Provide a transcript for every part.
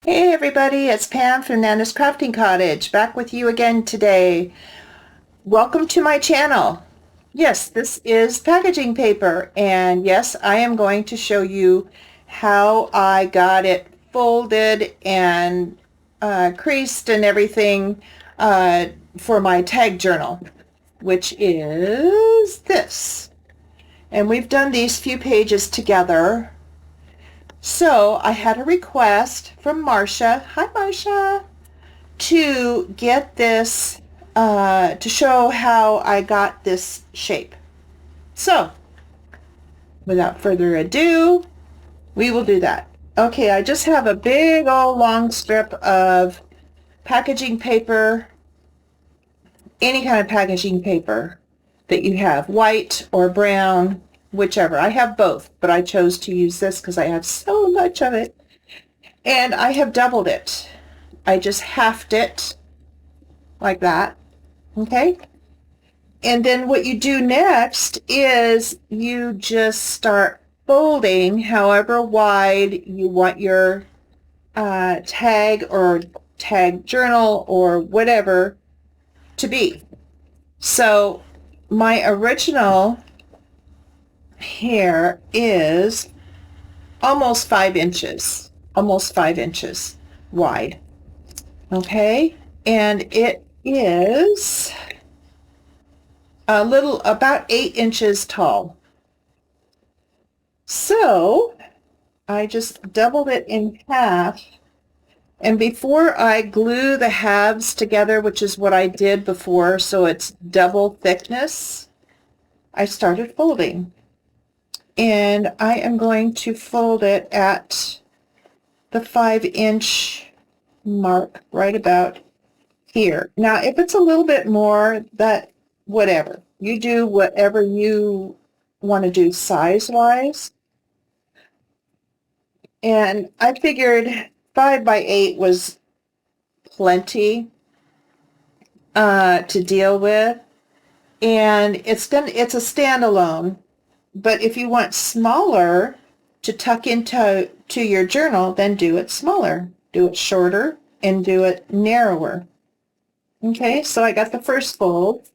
Hey everybody, it's Pam from Nana's Crafting Cottage, back with you again today. Welcome to my channel. Yes, this is packaging paper, and yes, I am going to show you how I got it folded and creased and everything for my tag journal, which is this. And we've done these few pages together. So I had a request from Marcia. Hi, Marcia. To get this, to show how I got this shape. So, without further ado, we will do that. Okay, I just have a big old long strip of packaging paper, any kind of packaging paper that you have, white or brown, whichever. I have both, but I chose to use this because I have so much of it. And I have doubled it. I just halved it like that. Okay. And then what you do next is you just start folding however wide you want your tag or tag journal or whatever to be. So my original here is almost 5 inches wide. Okay. And it is about 8 inches tall. So I just doubled it in half. And before I glue the halves together, which is what I did before, so it's double thickness, I started folding. And I am going to fold it at the 5-inch mark right about here. Now, if it's a little bit more, that whatever. You do whatever you want to do size-wise. And I figured 5 by 8 was plenty to deal with. And it's a standalone. But if you want smaller to tuck into your journal, then do it smaller. Do it shorter and do it narrower. Okay, so I got the first fold.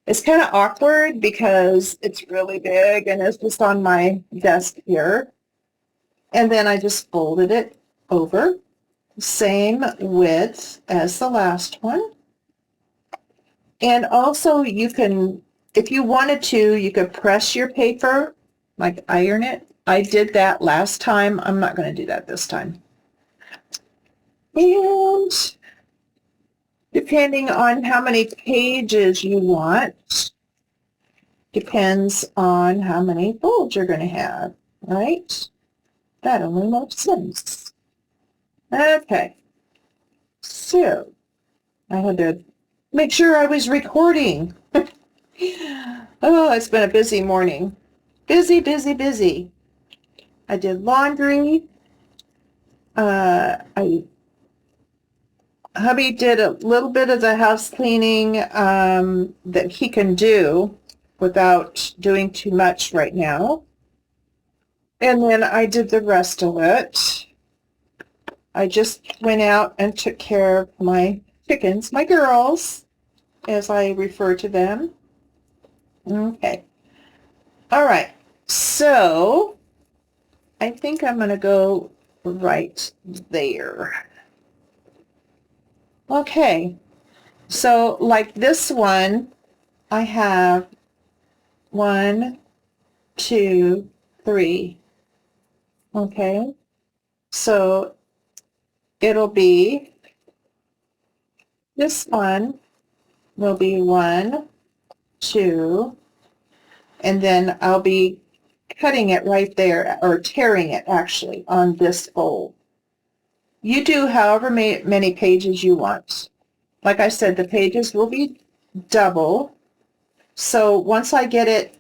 It's kind of awkward because it's really big and it's just on my desk here. And then I just folded it over, same width as the last one. And also you can, if you wanted to, you could press your paper, like iron it. I did that last time. I'm not going to do that this time. And depending on how many pages you want, depends on how many folds you're going to have, right? That only makes sense. Okay, so I had to make sure I was recording. Oh, it's been a busy morning. Busy, busy, busy. I did laundry. Hubby did a little bit of the house cleaning that he can do without doing too much right now. And then I did the rest of it. I just went out and took care of my chickens, my girls, as I refer to them. Okay. All right. So I think I'm going to go right there. Okay. So like this one, I have 1, 2, 3. Okay. So it'll be, this one will be 1, 2, and then I'll be cutting it right there, or tearing it actually on this fold. You do however many pages you want. Like I said, the pages will be double. So once I get it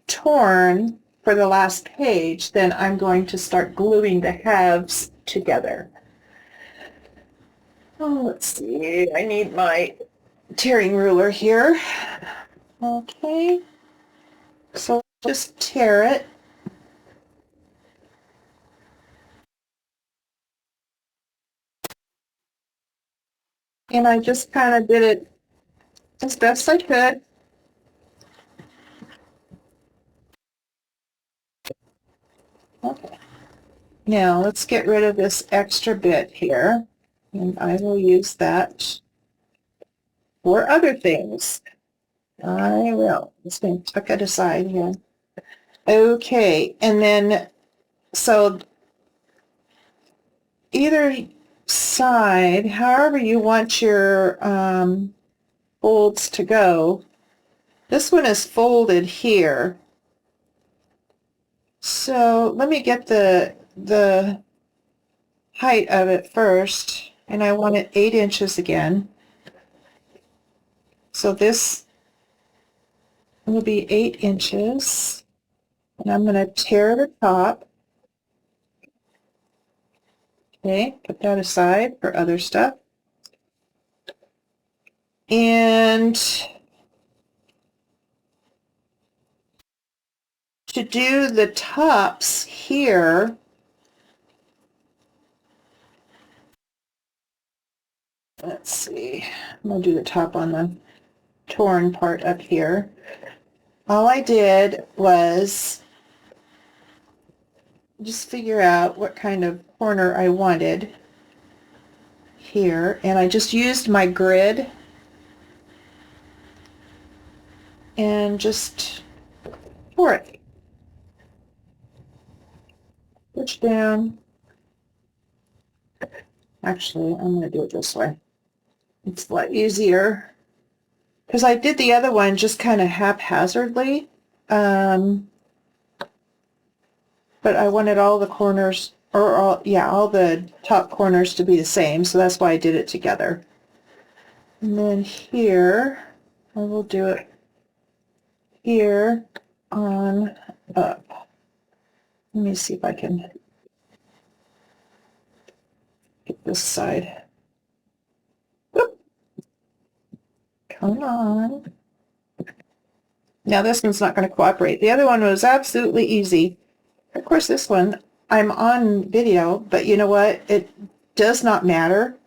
torn for the last page, then I'm going to start gluing the halves together. Oh, let's see. I need my tearing ruler here. Okay. So just tear it. And I just kind of did it as best I could. Okay. Now let's get rid of this extra bit here, and I will use that for other things. I will. I'm just going to tuck it aside here. Okay, and then so either side, however you want your folds to go. This one is folded here. So let me get the height of it first, and I want it 8 inches again. So this will be 8 inches, and I'm going to tear the top. Okay, put that aside for other stuff. And to do the tops here, let's see, I'm going to do the top on the torn part up here. All I did was just figure out what kind of corner I wanted here, and I just used my grid and just pour it. Push down. Actually, I'm going to do it this way. It's a lot easier because I did the other one just kind of haphazardly, but I wanted all the corners, or all the top corners to be the same, so that's why I did it together. And then here, I will do it here on up. Let me see if I can get this side. Whoop. Come on. Now this one's not going to cooperate. The other one was absolutely easy. Of course, this one, I'm on video, but you know what? It does not matter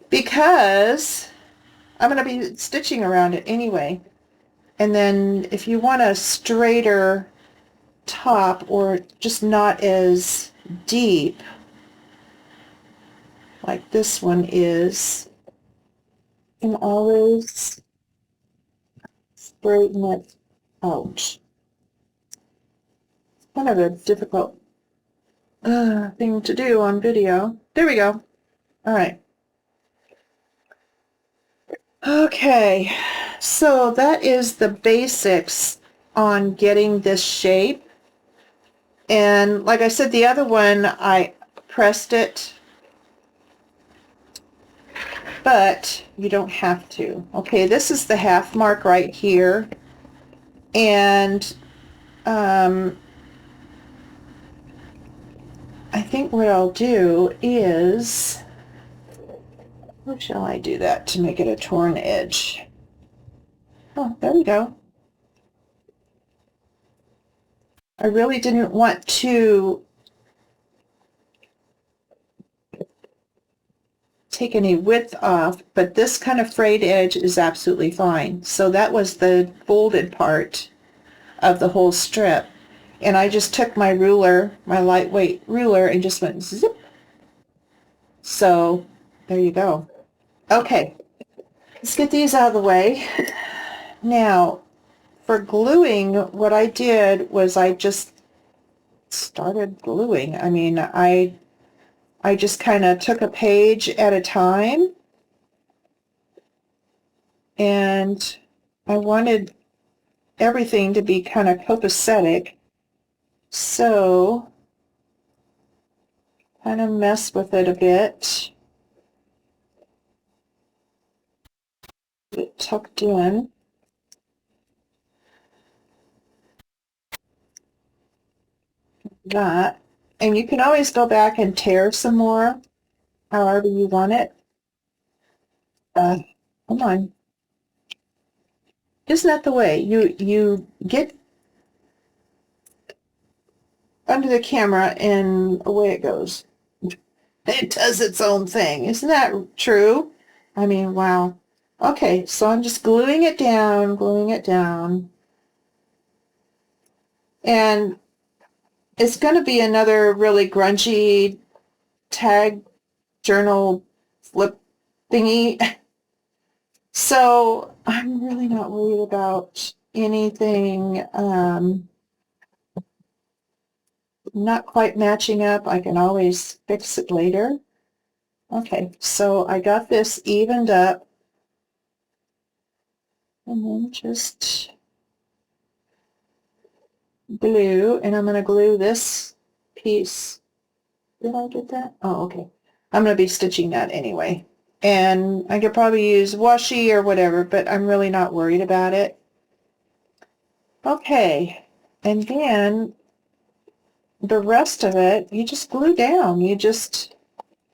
because I'm going to be stitching around it anyway. And then if you want a straighter top or just not as deep like this one is, you can always straighten it out. It's kind of a difficult thing to do on video. There we go. All right. Okay, so that is the basics on getting this shape. And like I said, the other one, I pressed it, but you don't have to. Okay, this is the half mark right here. And I think what I'll do is, how shall I do that to make it a torn edge? Oh, there we go. I really didn't want to take any width off, but this kind of frayed edge is absolutely fine. So that was the folded part of the whole strip. And I just took my ruler, my lightweight ruler, and just went zip. So there you go. Okay, let's get these out of the way. Now, for gluing, what I did was I just started gluing. I mean, I just kind of took a page at a time, and I wanted everything to be kind of copacetic, so kind of mess with it a bit. Get it tucked in. That, and you can always go back and tear some more, however you want it. Come on. Isn't that the way? You get under the camera and away it goes. It does its own thing. Isn't that true? I mean, wow. Okay, so I'm just gluing it down, gluing it down. And it's going to be another really grungy tag journal flip thingy. So I'm really not worried about anything not quite matching up. I can always fix it later. Okay, so I got this evened up. And then just glue, and I'm going to glue this piece. Did I get that? Oh, okay. I'm going to be stitching that anyway. And I could probably use washi or whatever, but I'm really not worried about it. Okay, and then the rest of it, you just glue down. You just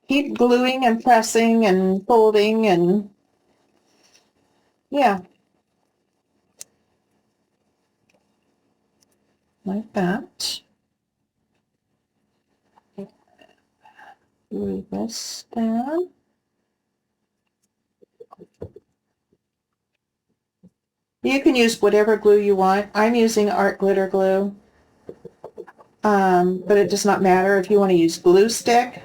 keep gluing and pressing and folding and yeah, like that. Glue this down. You can use whatever glue you want. I'm using art glitter glue, but it does not matter if you want to use glue stick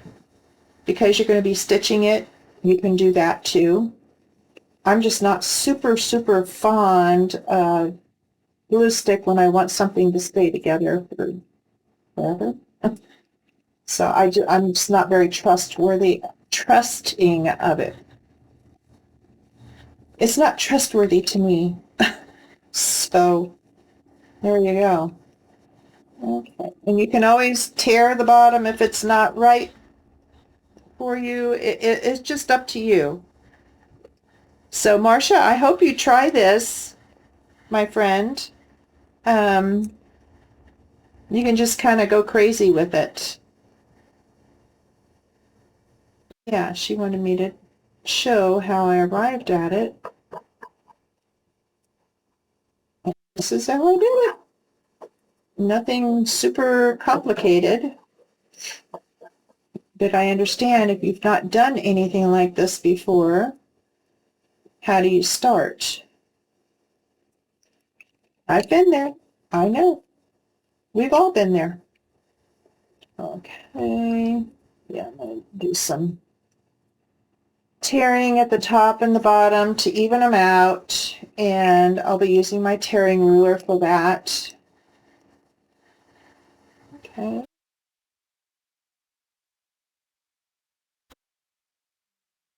because you're going to be stitching it. You can do that too. I'm just not super fond of glue stick when I want something to stay together for forever. So I'm just not very trusting of it. It's not trustworthy to me. So there you go. Okay, and you can always tear the bottom if it's not right for you. It's just up to you. So Marcia, I hope you try this, my friend. Um, you can just kind of go crazy with it. Yeah, she wanted me to show how I arrived at it. This is how I do it. Nothing super complicated, but I understand if you've not done anything like this before, how do you start? I've been there. I know. We've all been there. Okay. Yeah, I'm going to do some tearing at the top and the bottom to even them out, and I'll be using my tearing ruler for that. Okay.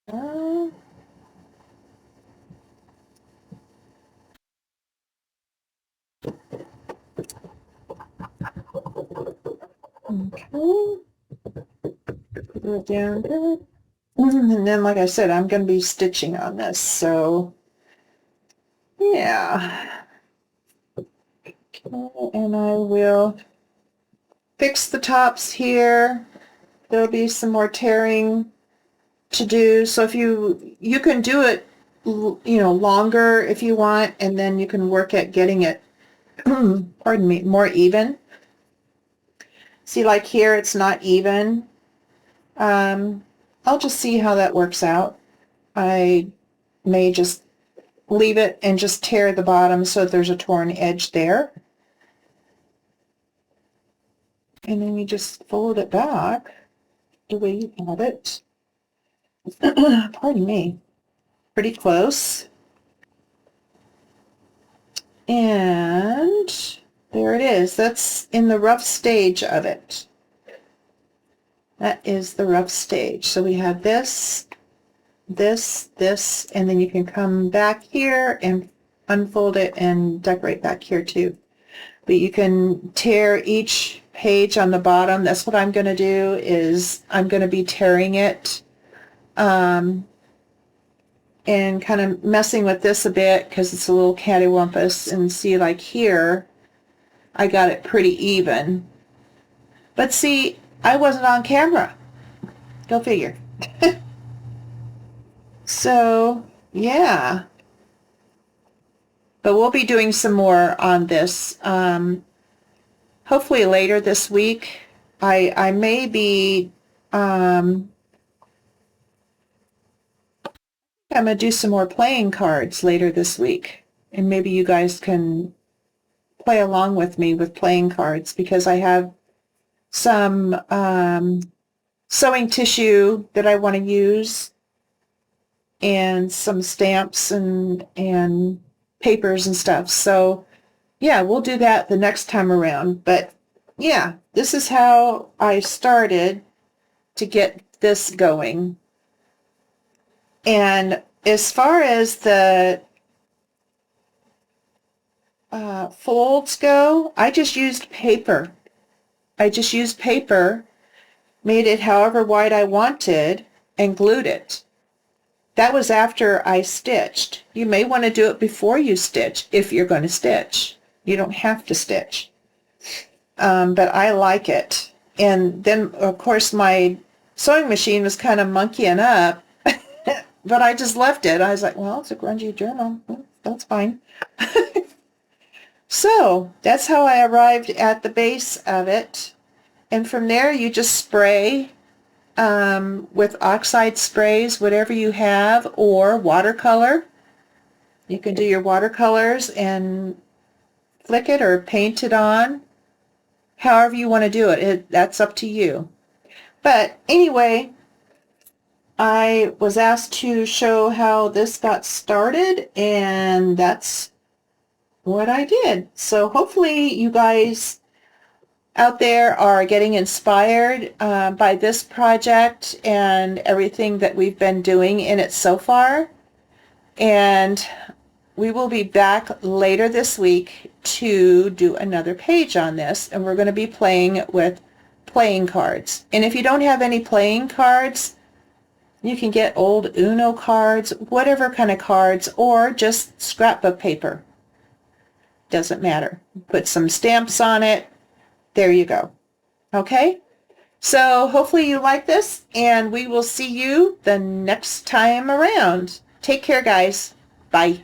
Uh, okay. Put it down good. And then, like I said, I'm going to be stitching on this, so yeah. Okay, and I will fix the tops here. There'll be some more tearing to do, so if you can do it, longer if you want, and then you can work at getting it, pardon me, more even. See, like here, it's not even. I'll just see how that works out. I may just leave it and just tear the bottom so that there's a torn edge there. And then you just fold it back the way you have it. Pardon me. Pretty close. And there it is. That's in the rough stage of it. That is the rough stage. So we have this, this, and then you can come back here and unfold it and decorate back here too. But you can tear each page on the bottom. That's what I'm going to do, is I'm going to be tearing it and kind of messing with this a bit because it's a little cattywampus. And see, like here, I got it pretty even. But see, I wasn't on camera. Go figure. So, yeah. But we'll be doing some more on this. Hopefully later this week. I may be, I I'm going to do some more playing cards later this week. And maybe you guys can play along with me with playing cards, because I have some sewing tissue that I want to use, and some stamps and papers and stuff. So yeah, we'll do that the next time around. But yeah, this is how I started to get this going. And as far as the folds go, I just used paper. Made it however wide I wanted, and glued it. That was after I stitched. You may want to do it before you stitch if you're going to stitch. You don't have to stitch. But I like it. And then, of course, my sewing machine was kind of monkeying up, but I just left it. I was like, well, it's a grungy journal. That's fine. So that's how I arrived at the base of it. And from there, you just spray with oxide sprays, whatever you have, or watercolor. You can do your watercolors and flick it or paint it on. However you want to do it, that's up to you. But anyway, I was asked to show how this got started, and that's what I did. So hopefully you guys out there are getting inspired by this project and everything that we've been doing in it so far. And we will be back later this week to do another page on this, and we're going to be playing with playing cards. And if you don't have any playing cards, you can get old Uno cards, whatever kind of cards, or just scrapbook paper. Doesn't matter. Put some stamps on it. There you go. Okay? So hopefully you like this, and we will see you the next time around. Take care, guys. Bye.